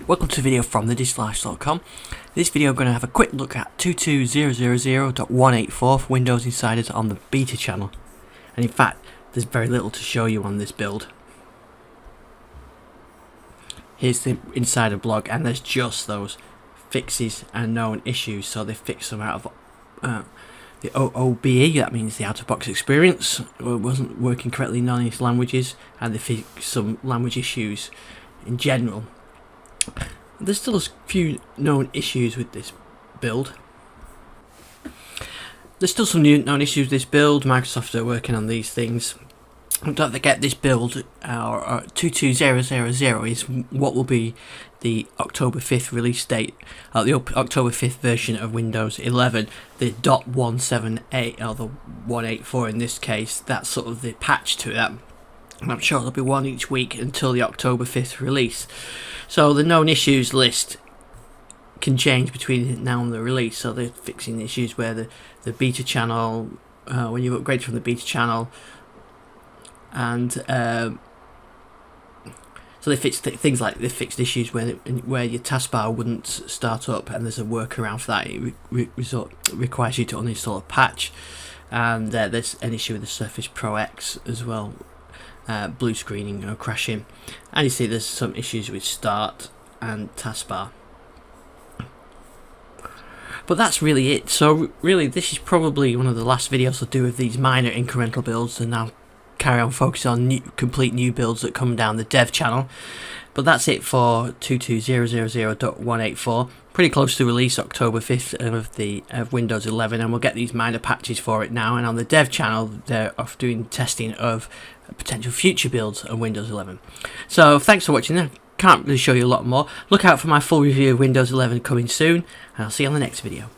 Welcome to a video from thedigitallife.com. This video I'm going to have a quick look at 22000.184 for Windows Insiders on the beta channel. And in fact, there's very little to show you on this build. Here's the insider blog, and there's just those fixes and known issues. So they fixed them out of the OOBE, that means the out-of-box experience. It wasn't working correctly in non-English languages, and they fixed some language issues in general. There's still a few known issues with this build. There's still some known issues with this build. Microsoft are working on these things. Don't forget, this build, our 22000, is what will be the October 5th release date, the October 5th version of Windows 11, the .178 or the 184 in this case. That's sort of the patch to that. And I'm sure there'll be one each week until the October 5th release. So the known issues list can change between now and the release. So they're fixing issues where the beta channel, when you upgrade from the beta channel, and so they fixed things like they fixed issues where your taskbar wouldn't start up, and there's a workaround for that. It requires you to uninstall a patch, and there's an issue with the Surface Pro X as well. Blue screening or crashing, and you see there's some issues with start and taskbar, but that's really it. So really, this is probably one of the last videos I'll do of these minor incremental builds, and now carry on focusing on complete new builds that come down the dev channel. But that's it for 22000.184. Pretty close to release, October 5th of Windows 11, and we'll get these minor patches for it now. And on the dev channel, they're off doing testing of potential future builds of Windows 11. So thanks for watching. I can't really show you a lot more. Look out for my full review of Windows 11 coming soon, and I'll see you on the next video.